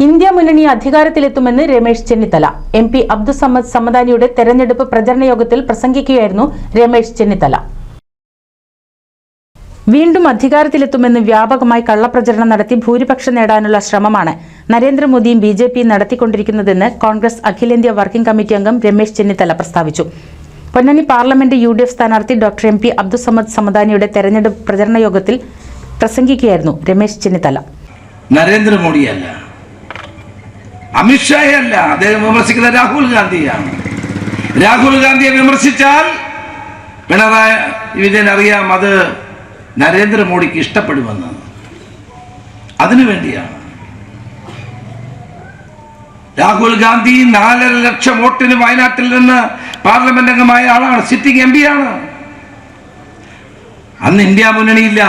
India മുന്നണി അധികാരത്തിലെത്തുമെന്ന് Ramesh Chennithala. MP Abdussamad സമദാനിയുടെ തെരഞ്ഞെടുപ്പ് പ്രചരണ യോഗത്തിൽ പ്രസംഗിക്കുകയായിരുന്നു രമേശ് ചെന്നിത്തല. വീണ്ടും അധികാരത്തിലെത്തുമെന്ന് വ്യാപകമായി കള്ളപ്രചരണം നടത്തി ഭൂരിപക്ഷം നേടാനുള്ള ശ്രമമാണ് നരേന്ദ്രമോദിയും BJPയും നടത്തിക്കൊണ്ടിരിക്കുന്നതെന്ന് കോൺഗ്രസ് അഖിലേന്ത്യാ വർക്കിംഗ് കമ്മിറ്റി അംഗം രമേശ് ചെന്നിത്തല പ്രസ്താവിച്ചു. പൊന്നാനി പാർലമെന്റ് UDF സ്ഥാനാർത്ഥി ഡോക്ടർ MP അബ്ദുസമ്മദ് സമദാനിയുടെ തെരഞ്ഞെടുപ്പ് പ്രചരണ യോഗത്തിൽ പ്രസംഗിക്കുകയായിരുന്നു രമേശ് ചെന്നിത്തല. നരേന്ദ്രമോദിയല്ല, അമിത്ഷായല്ല, അദ്ദേഹം വിമർശിക്കുന്നത് രാഹുൽ ഗാന്ധിയാണ്. രാഹുൽ ഗാന്ധിയെ വിമർശിച്ചാൽ പിണറായി വിജയൻ അറിയാം അത് നരേന്ദ്രമോദിക്ക് ഇഷ്ടപ്പെടുമെന്ന്. അതിനുവേണ്ടിയാണ് രാഹുൽ ഗാന്ധി 4.5 ലക്ഷം വോട്ടിന് വയനാട്ടിൽ നിന്ന് പാർലമെന്റ് അംഗമായ ആളാണ്, സിറ്റിംഗ് MP ആണ്. അന്ന് ഇന്ത്യ മുന്നണിയില്ല.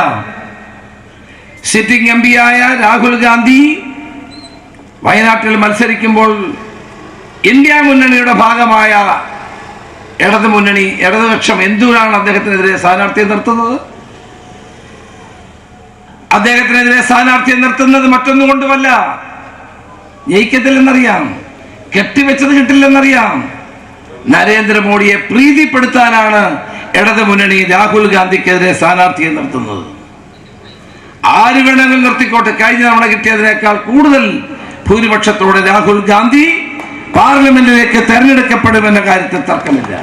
സിറ്റിംഗ് MP ആയ രാഹുൽ ഗാന്ധി വയനാട്ടിൽ മത്സരിക്കുമ്പോൾ ഇന്ത്യ മുന്നണിയുടെ ഭാഗമായ ഇടതുപക്ഷം എന്തുകൊണ്ടാണ് അദ്ദേഹത്തിനെതിരെ സ്ഥാനാർത്ഥിയെ നിർത്തുന്നത്? അദ്ദേഹത്തിനെതിരെ സ്ഥാനാർത്ഥിയെ നിർത്തുന്നത് മറ്റൊന്നും കൊണ്ടുമല്ല, ജയിക്കത്തില്ലെന്നറിയാം, കെട്ടിവെച്ചത് കിട്ടില്ലെന്നറിയാം. നരേന്ദ്രമോദിയെ പ്രീതിപ്പെടുത്താനാണ് ഇടതു മുന്നണി രാഹുൽ ഗാന്ധിക്കെതിരെ സ്ഥാനാർത്ഥിയെ നിർത്തുന്നത്. ആര് വേണമെങ്കിലും നിർത്തിക്കോട്ടെ, കഴിഞ്ഞ തവണ കിട്ടിയതിനേക്കാൾ കൂടുതൽ ഭൂരിപക്ഷത്തോടെ രാഹുൽ ഗാന്ധി പാർലമെന്റിലേക്ക് തെരഞ്ഞെടുക്കപ്പെടുമെന്ന കാര്യത്തിൽ തർക്കമില്ല.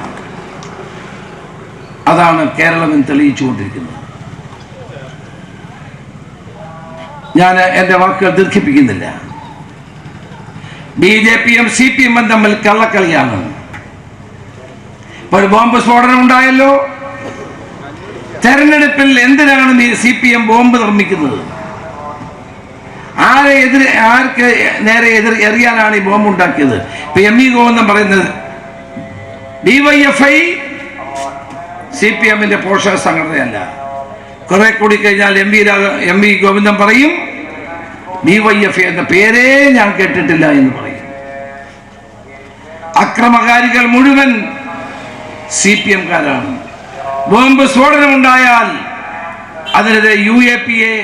അതാണ് കേരളം തെളിയിച്ചുകൊണ്ടിരിക്കുന്നത്. ഞാൻ എൻ്റെ വാക്കുകൾ ദീർഘിപ്പിക്കുന്നില്ല. BJPയും CPM തമ്മിൽ കള്ളക്കളിയാണ്. ഇപ്പോൾ ബോംബ് സ്ഫോടനം ഉണ്ടായല്ലോ. തെരഞ്ഞെടുപ്പിൽ എന്തിനാണ് CPM ബോംബ് നിർമ്മിക്കുന്നത്? ആർക്ക് നേരെ എറിയാനാണ് ഈ ബോംബ് ഉണ്ടാക്കിയത്? ഇപ്പൊ ME ഗോവിന്ദൻ പറയുന്നത് DYFI CPMന്റെ പോഷക സംഘടനയല്ല. കുറെ കൂടി കഴിഞ്ഞാൽ ME ഗോവിന്ദൻ പറയും DYFI എന്ന പേരേ ഞാൻ കേട്ടിട്ടില്ല എന്ന് പറയും. അക്രമകാരികൾ മുഴുവൻ CPMക്കാരാണ്. ബോംബ് സ്ഫോടനം ഉണ്ടായാൽ അതിനെതിരെ UAPA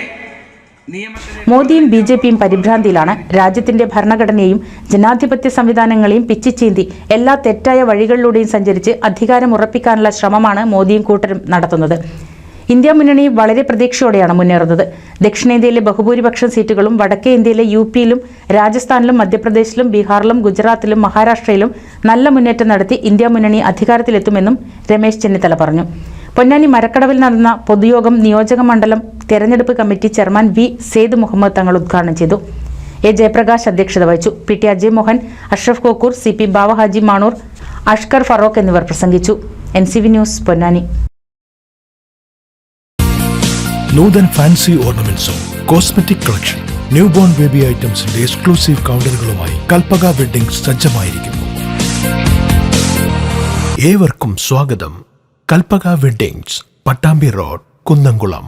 മോദിയും BJPയും പരിഭ്രാന്തിയിലാണ്. രാജ്യത്തിന്റെ ഭരണഘടനയെയും ജനാധിപത്യ സംവിധാനങ്ങളെയും പിച്ചിച്ചീന്തി എല്ലാ തെറ്റായ വഴികളിലൂടെയും സഞ്ചരിച്ച് അധികാരം ഉറപ്പിക്കാനുള്ള ശ്രമമാണ് മോദിയും കൂട്ടരും നടത്തുന്നത്. ഇന്ത്യ മുന്നണി വളരെ പ്രതീക്ഷയോടെയാണ് മുന്നേറുന്നത്. ദക്ഷിണേന്ത്യയിലെ ബഹുഭൂരിപക്ഷം സീറ്റുകളും വടക്കേ ഇന്ത്യയിലെ UPയിലും രാജസ്ഥാനിലും മധ്യപ്രദേശിലും ബീഹാറിലും ഗുജറാത്തിലും മഹാരാഷ്ട്രയിലും നല്ല മുന്നേറ്റം നടത്തി ഇന്ത്യ മുന്നണി അധികാരത്തിലെത്തുമെന്നും രമേശ് ചെന്നിത്തല പറഞ്ഞു. പൊന്നാനി മരക്കടവിൽ നടന്ന പൊതുയോഗം നിയോജക മണ്ഡലം തെരഞ്ഞെടുപ്പ് committee chairman V. Syed Muhammad Thangal ഉദ്ഘാടനം ചെയ്തു. A. ജയപ്രകാശ് അധ്യക്ഷത വഹിച്ചു. PT അജയ് മോഹൻ, അഷ്റഫ് കോക്കൂർ, CP ബാവ ഹാജി മാണൂർ, അഷ്കർ ഫറോക്ക് എന്നിവർ പ്രസംഗിച്ചു. NCV news Ponnani. Noothan fancy ഓർണമെന്റ്സും cosmetic collection, new born baby ഐറ്റംസിന്റെ എക്സ്ക്ലൂസീവ് കൗണ്ടറുകളുമായി കൽപ്പക വെഡ്ഡിംഗ്സ് സജ്ജമായിരിക്കുന്നു. ഏവർക്കും സ്വാഗതം. Kalpaka weddings, Pattambi road, Kunnamkulam.